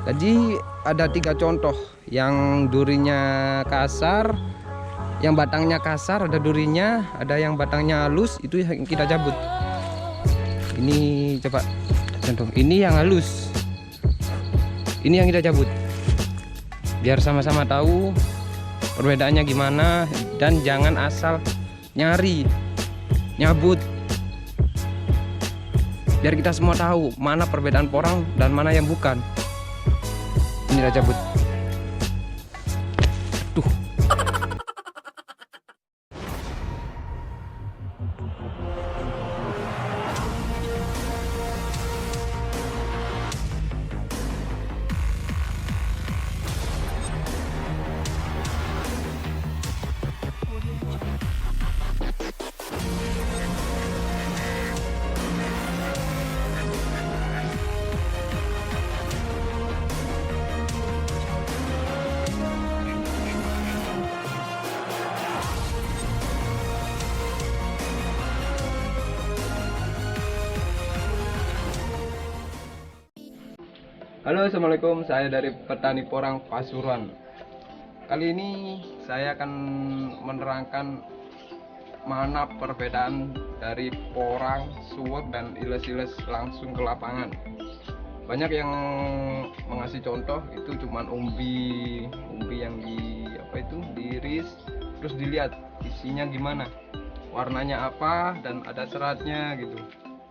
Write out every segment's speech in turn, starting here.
Jadi ada 3 contoh, yang durinya kasar, yang batangnya kasar ada durinya, ada yang batangnya halus, itu yang kita cabut. Ini coba contoh, ini yang halus, ini yang kita cabut, biar sama-sama tahu perbedaannya gimana. Dan jangan asal nyari nyabut, biar kita semua tahu mana perbedaan porang dan mana yang bukan. Ini kita cabut. Tuh. Halo, assalamualaikum. Saya dari Petani Porang Pasuruan. Kali ini saya akan menerangkan mana perbedaan dari porang, suwak, dan iles-iles langsung ke lapangan. Banyak yang mengasih contoh itu cuman umbi yang diiris, terus dilihat isinya gimana, warnanya apa, dan ada seratnya gitu.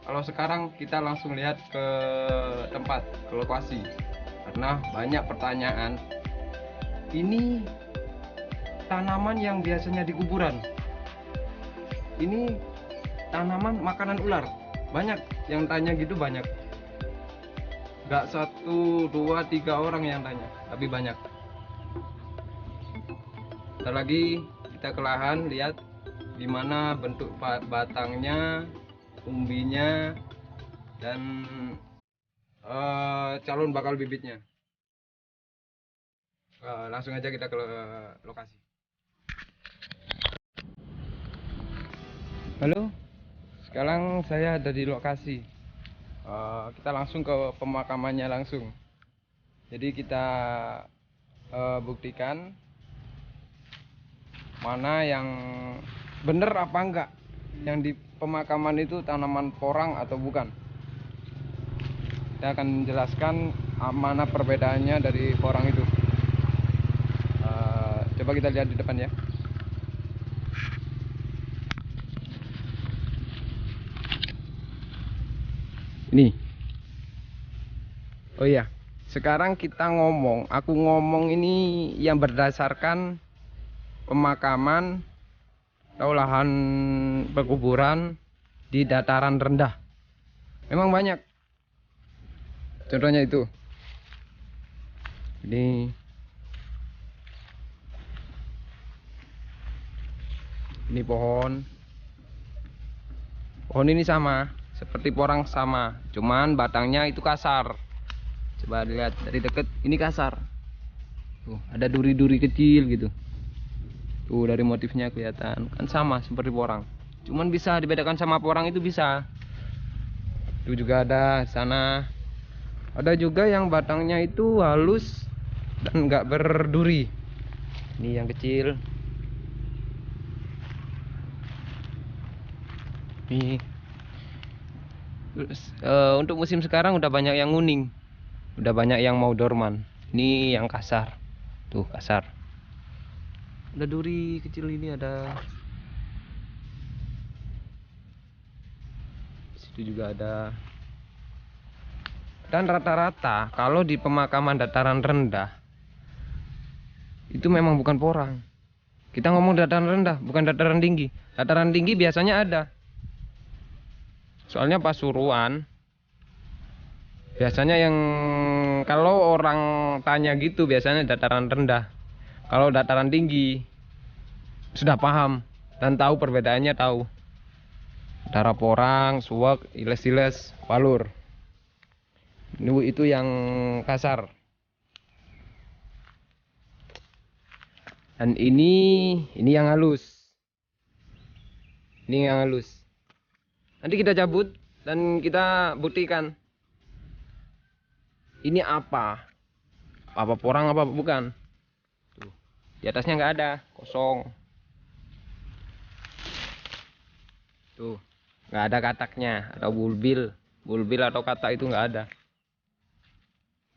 Kalau sekarang kita langsung lihat ke tempat, ke lokasi, karena banyak pertanyaan. Ini tanaman yang biasanya di kuburan, ini tanaman makanan ular. Banyak yang tanya gitu, banyak. Gak 1, 2, 3 orang yang tanya, tapi banyak. Ntar lagi kita ke lahan, lihat gimana bentuk batangnya, umbinya, dan calon bakal bibitnya. Langsung aja kita ke lokasi. Halo, sekarang saya ada di lokasi. Kita langsung ke pemakamannya langsung. Jadi kita buktikan mana yang bener apa enggak, yang di pemakaman itu tanaman porang atau bukan. Saya akan menjelaskan mana perbedaannya dari porang itu. Coba kita lihat di depan ya. Ini. Oh iya, sekarang kita aku ngomong ini yang berdasarkan pemakaman atau lahan pekuburan di dataran rendah. Memang banyak. Contohnya itu. Ini pohon. Pohon ini sama, seperti porang sama, cuman batangnya itu kasar. Coba lihat dari deket, ini kasar. Tuh, ada duri-duri kecil gitu. Tuh, dari motifnya kelihatan kan sama seperti porang. Cuman bisa dibedakan sama porang itu bisa. Itu juga ada sana. Ada juga yang batangnya itu halus dan nggak berduri. Ini yang kecil. Nih. Untuk musim sekarang udah banyak yang nguning. Udah banyak yang mau dorman. Ini yang kasar. Tuh, kasar. Ada duri kecil, ini ada. Situ juga ada. Dan rata-rata kalau di pemakaman dataran rendah itu memang bukan porang. Kita ngomong dataran rendah, bukan dataran tinggi. Dataran tinggi biasanya ada. Soalnya Pasuruan biasanya yang kalau orang tanya gitu biasanya dataran rendah. Kalau dataran tinggi sudah paham dan tahu perbedaannya, tahu. Darah porang, suwak, iles-iles, walur. Itu yang kasar. Dan ini yang halus. Ini yang halus. Nanti kita cabut dan kita buktikan ini apa apa porang apa bukan. Tuh, di atasnya nggak ada, kosong. Tuh, nggak ada kataknya atau bulbil, atau katak itu nggak ada.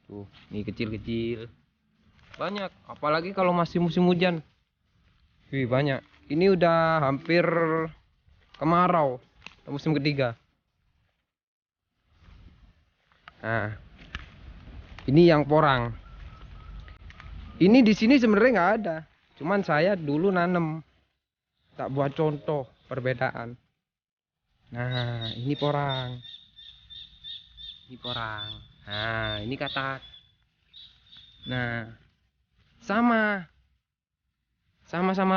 Tuh, ini kecil-kecil. Banyak, apalagi kalau masih musim hujan. Wih, banyak. Ini udah hampir kemarau, musim ketiga. Nah, ini yang porang. Ini di sini sebenarnya nggak ada. Cuman saya dulu nanem. Tak buat contoh perbedaan. Nah, ini porang. Ini porang. Nah, ini katak. Nah, sama-sama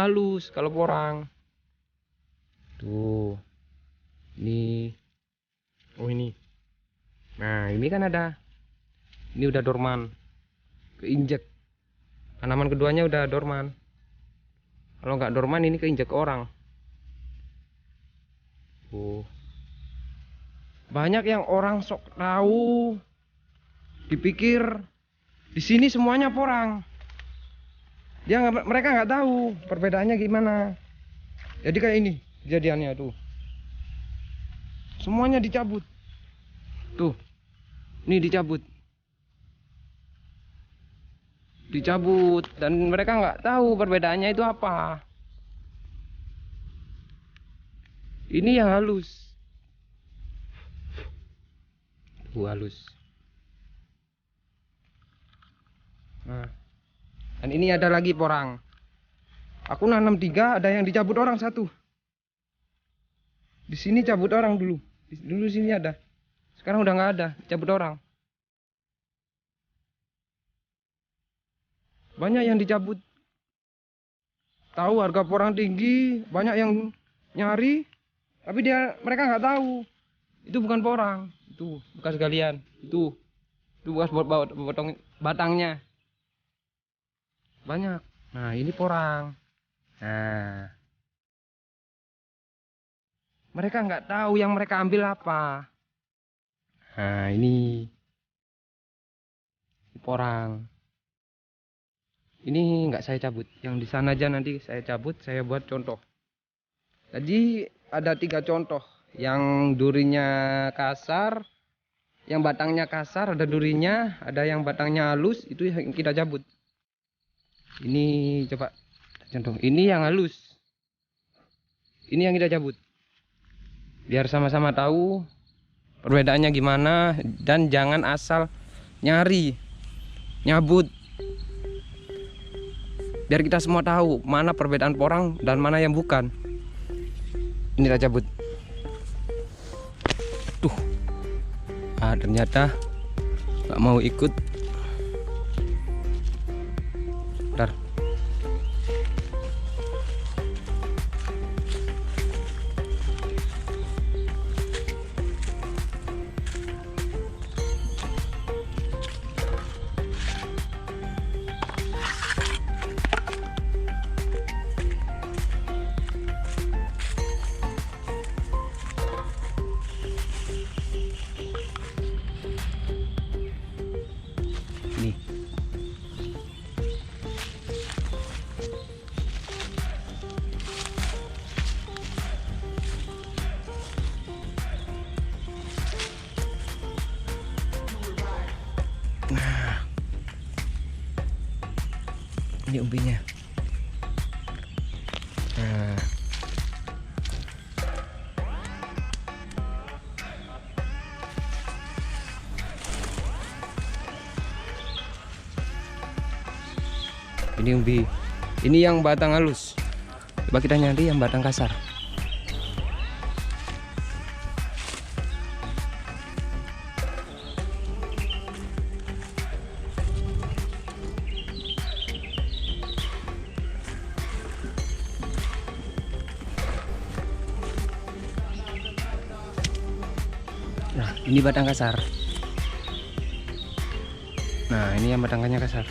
halus kalau porang. Tuh. Ini. Oh, ini. Nah, ini kan ada. Ini udah dorman. Keinjek. Tanaman keduanya udah dorman. Kalau nggak dorman ini keinjek orang. Banyak yang orang sok tahu, dipikir di sini semuanya porang. Mereka nggak tahu perbedaannya gimana. Jadi kayak ini kejadiannya tuh. Semuanya dicabut. Tuh, ini dicabut. Dan mereka nggak tahu perbedaannya itu apa. Ini yang halus. Halus. Nah, dan ini ada lagi porang. Aku nanam 3, ada yang dicabut orang 1. Di sini cabut orang dulu. Dulu sini ada. Sekarang udah nggak ada, cabut orang. Banyak yang dicabut. Tahu harga porang tinggi, banyak yang nyari, tapi mereka nggak tahu. Itu bukan porang, itu bekas galian. Itu bekas potong batangnya. Banyak. Nah, ini porang. Nah, mereka nggak tahu yang mereka ambil apa. Nah, ini porang. Ini nggak saya cabut. Yang di sana aja nanti saya cabut, saya buat contoh. Jadi ada 3 contoh. Yang durinya kasar, yang batangnya kasar, ada durinya, ada yang batangnya halus, itu yang kita cabut. Ini coba contoh. Ini yang halus. Ini yang kita cabut. Biar sama-sama tahu perbedaannya gimana, dan jangan asal nyabut. Biar kita semua tahu mana perbedaan porang dan mana yang bukan. Ini kita cabut. Tuh. Ah, ternyata nggak mau ikut. Bentar. Nih. Nah, ini umbinya. Nah, ini umbi. Ini yang batang halus. Coba kita nyari yang batang kasar. Nah, ini batang kasar. Nah, ini yang batangnya kasar.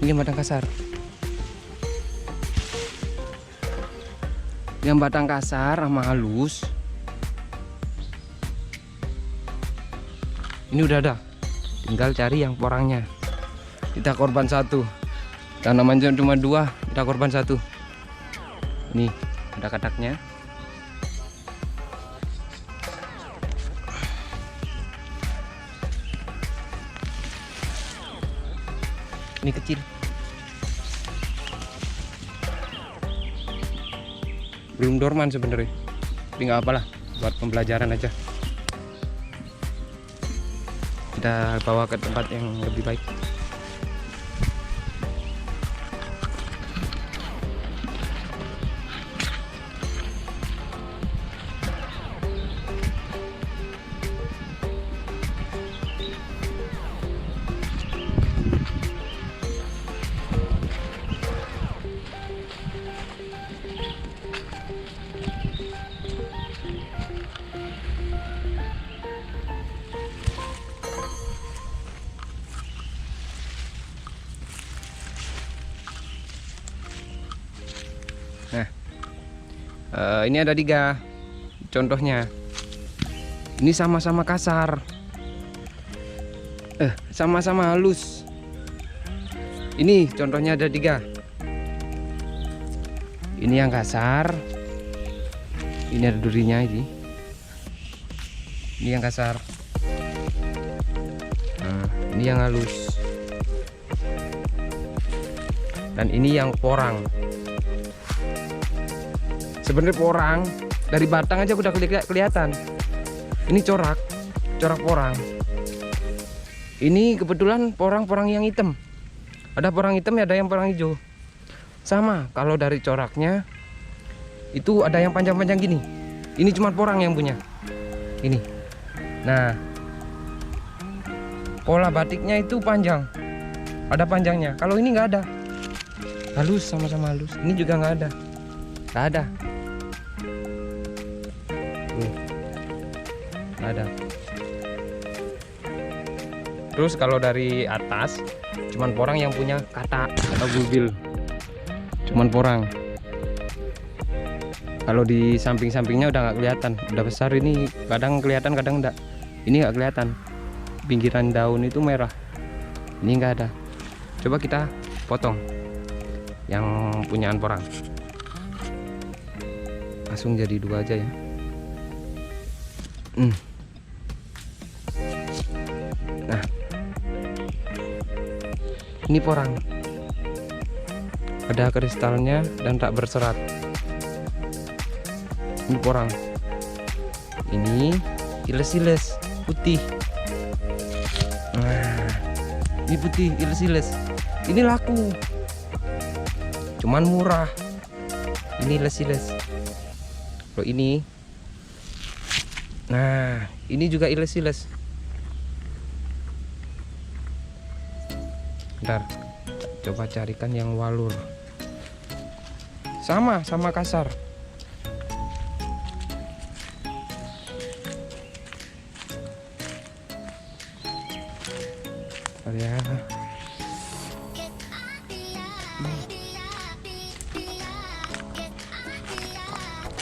Ini yang batang kasar. Yang batang kasar sama halus. Ini udah ada. Tinggal cari yang porangnya. Kita korban satu. Tanaman cuma 2, kita korban 1. Nih, ada kataknya. Ini kecil. Belum dorman sebenarnya. Tapi nggak apalah, buat pembelajaran aja. Kita bawa ke tempat yang lebih baik. Nah, ini ada 3 contohnya. Ini sama-sama kasar, sama-sama halus. Ini contohnya ada 3. Ini yang kasar, ini ada durinya ini. Ini yang kasar. Nah, ini yang halus. Dan ini yang porang. Sebenarnya porang dari batang aja udah kelihatan. Ini corak porang. Ini kebetulan porang yang hitam. Ada porang hitam, ada yang porang hijau. Sama, kalau dari coraknya itu ada yang panjang-panjang gini. Ini cuma porang yang punya. Ini. Nah, pola batiknya itu panjang. Ada panjangnya. Kalau ini nggak ada. Halus, sama-sama halus. Ini juga nggak ada. Nggak ada. Ada. Terus kalau dari atas cuman porang yang punya kata atau bulbil, cuman porang. Kalau di samping-sampingnya udah nggak kelihatan, udah besar. Ini kadang kelihatan, kadang enggak. Ini nggak kelihatan, pinggiran daun itu merah. Ini nggak ada. Coba kita potong yang punyaan porang. Langsung jadi 2 aja ya. Nah, ini porang, ada kristalnya dan tak berserat. Ini porang. Ini iles-iles putih. Nah, ini putih iles-iles. Ini laku, cuman murah. Ini iles-iles. Kalau ini, nah ini juga iles-iles. Bentar, coba carikan yang walur. Sama kasar. Ya.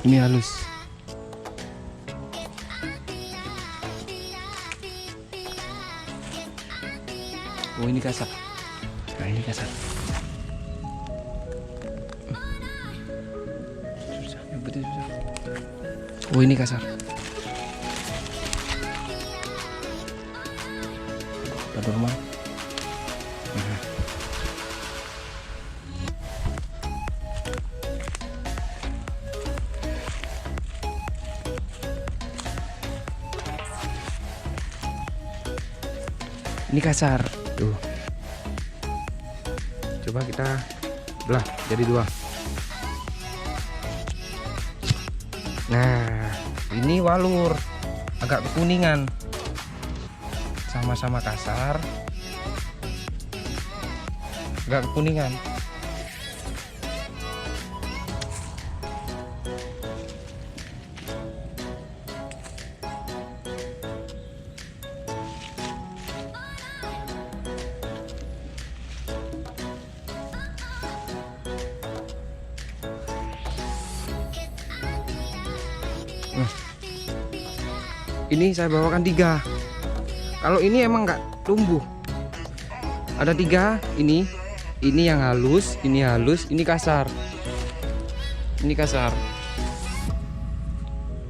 Ini halus. Oh, ini kasar. Nah, ini kasar. Susah, nyebutnya susah. Oh, ini kasar. Udah normal. Nah. Ini kasar. Tuh. Coba kita belah jadi 2. Nah, ini walur, agak kekuningan. Sama-sama kasar, agak kekuningan. Nah, ini saya bawakan 3. Kalau ini emang nggak tumbuh. Ada 3 ini. Ini yang halus, ini kasar. Ini kasar.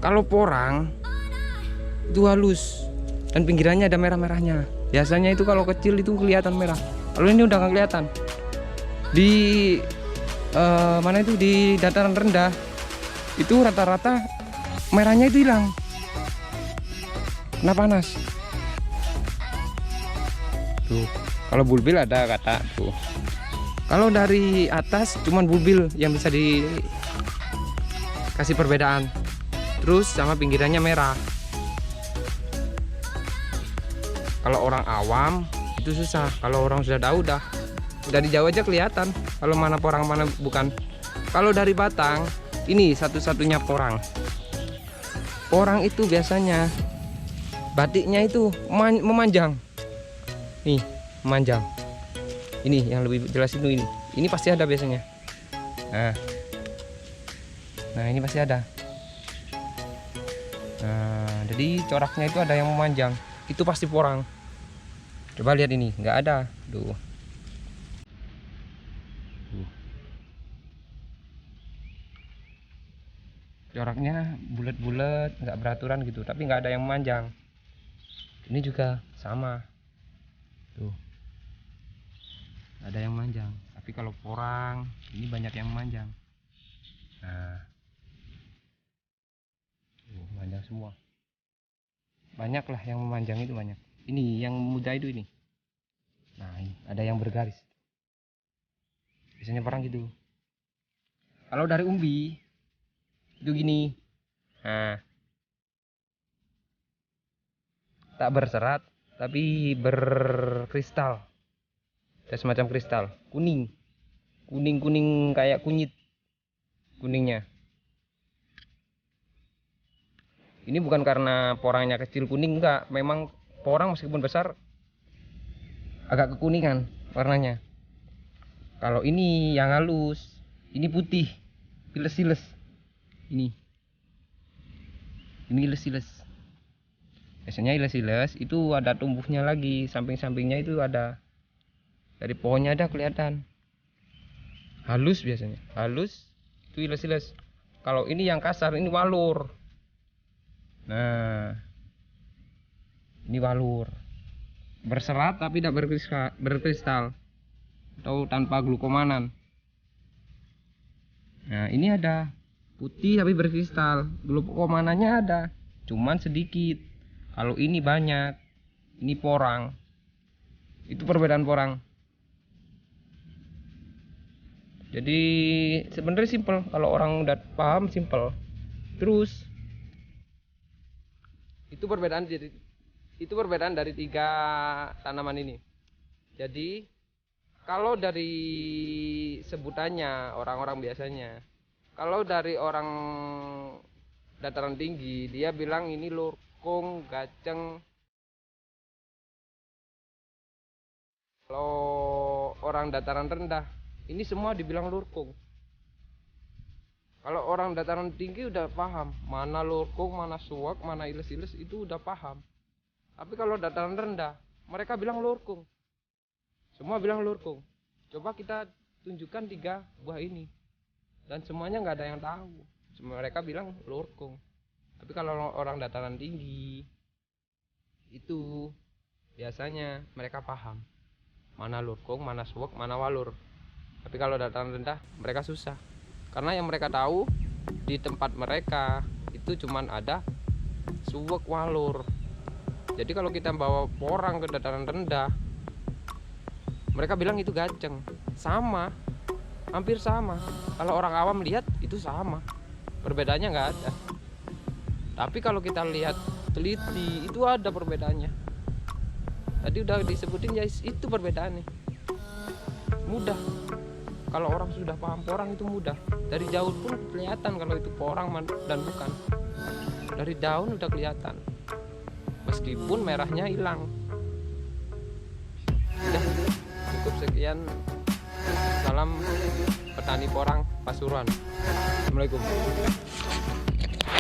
Kalau porang itu halus dan pinggirannya ada merah-merahnya. Biasanya itu kalau kecil itu kelihatan merah. Kalau ini udah nggak kelihatan. Di mana itu di dataran rendah itu rata-rata merahnya itu hilang. Kena panas. Tuh, kalau bulbil ada kata tuh. Kalau dari atas cuman bulbil yang bisa dikasih perbedaan. Terus sama pinggirannya merah. Kalau orang awam itu susah. Kalau orang sudah tahu udah dari jauh aja kelihatan kalau mana porang mana bukan. Kalau dari batang ini satu-satunya porang. Porang itu biasanya batiknya itu memanjang. Nih, memanjang. Ini yang lebih jelas itu ini. Ini pasti ada biasanya. Nah ini pasti ada. Nah, jadi coraknya itu ada yang memanjang. Itu pasti porang. Coba lihat ini, nggak ada. Tuh. Coraknya bulat-bulat, nggak beraturan gitu, tapi nggak ada yang memanjang. Ini juga sama. Tuh. Ada yang manjang, tapi kalau porang ini banyak yang memanjang. Nah, memanjang semua. Banyak lah yang memanjang itu banyak. Ini yang muda itu ini. Nah, ini ada yang bergaris. Biasanya porang gitu. Kalau dari umbi itu gini. Nah, tak berserat tapi berkristal. Ada semacam kristal kuning kayak kunyit kuningnya. Ini bukan karena porangnya kecil kuning, enggak, memang porang meskipun besar agak kekuningan warnanya. Kalau ini yang halus, ini putih iles-iles. Ini iles-iles. Biasanya iles-iles itu ada tumbuhnya lagi, samping-sampingnya itu ada. Dari pohonnya ada kelihatan. Halus biasanya. Halus itu iles-iles. Kalau ini yang kasar ini walur. Nah, ini walur. Berserat tapi tidak berkristal. Atau tanpa glukomanan. Nah, ini ada putih tapi berkristal. Glukomanannya ada, cuman sedikit. Kalau ini banyak. Ini porang. Itu perbedaan porang. Jadi sebenarnya simpel, kalau orang udah paham simpel. Terus itu perbedaan dari 3 tanaman ini. Jadi kalau dari sebutannya orang-orang biasanya, kalau dari orang dataran tinggi dia bilang ini lurkung, gaceng. Kalau orang dataran rendah ini semua dibilang lurkung. Kalau orang dataran tinggi udah paham mana lurkung, mana suwak, mana iles-iles, itu udah paham. Tapi kalau dataran rendah mereka bilang lurkung. Semua bilang lurkung. Coba kita tunjukkan 3 buah ini dan semuanya nggak ada yang tahu. Mereka bilang lurkung. Tapi kalau orang dataran tinggi itu biasanya mereka paham mana lurkung, mana suwak, mana walur. Tapi kalau dataran rendah mereka susah, karena yang mereka tahu di tempat mereka itu cuman ada suwak, walur. Jadi kalau kita bawa porang ke dataran rendah mereka bilang itu gaceng. Sama, hampir sama. Kalau orang awam lihat itu sama, perbedaannya nggak ada. Tapi kalau kita lihat teliti itu ada perbedaannya. Tadi udah disebutin ya, itu perbedaannya. Mudah. Kalau orang sudah paham porang itu mudah. Dari jauh pun kelihatan kalau itu porang dan bukan. Dari daun udah kelihatan. Meskipun merahnya hilang. Udah, cukup sekian. Salam petani porang Pasuruan. Assalamualaikum.